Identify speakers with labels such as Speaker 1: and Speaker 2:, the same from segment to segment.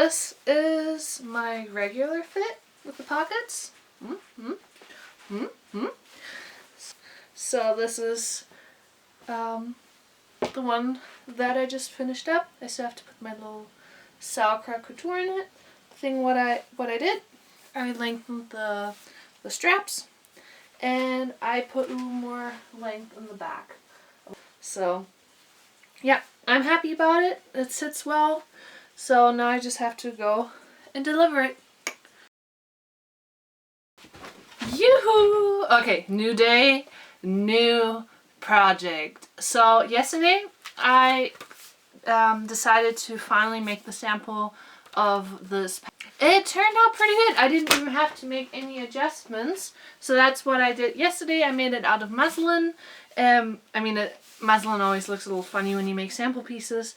Speaker 1: this is my regular fit with the pockets. So this is the one that I just finished up. I still have to put my little sauerkraut couture in it. What I did, I lengthened the straps, and I put a little more length in the back. So yeah, I'm happy about it. It sits well. So now I just have to go and deliver it. Yoo-hoo! Okay, new day, new project. So yesterday I decided to finally make the sample of this. It turned out pretty good. I didn't even have to make any adjustments. So that's what I did yesterday. I made it out of muslin. Muslin always looks a little funny when you make sample pieces.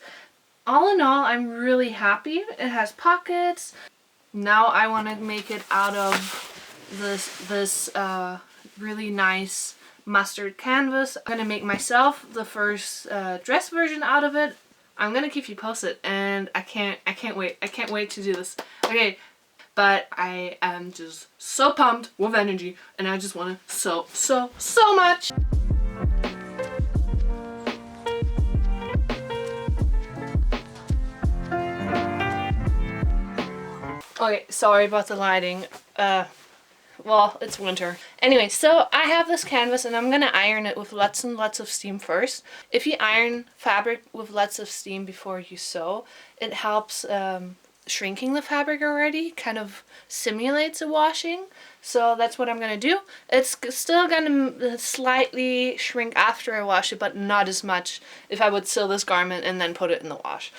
Speaker 1: All in all, I'm really happy. It has pockets. Now I want to make it out of this really nice mustard canvas. I'm gonna make myself the first dress version out of it. I'm gonna keep you posted, and I can't wait. I can't wait to do this. Okay, but I am just so pumped with energy, and I just want to so much. Okay, sorry about the lighting. Well, it's winter. Anyway, so I have this canvas and I'm gonna iron it with lots and lots of steam first. If you iron fabric with lots of steam before you sew, it helps shrinking the fabric already, kind of simulates a washing. So that's what I'm gonna do. It's still gonna slightly shrink after I wash it, but not as much if I would sew this garment and then put it in the wash.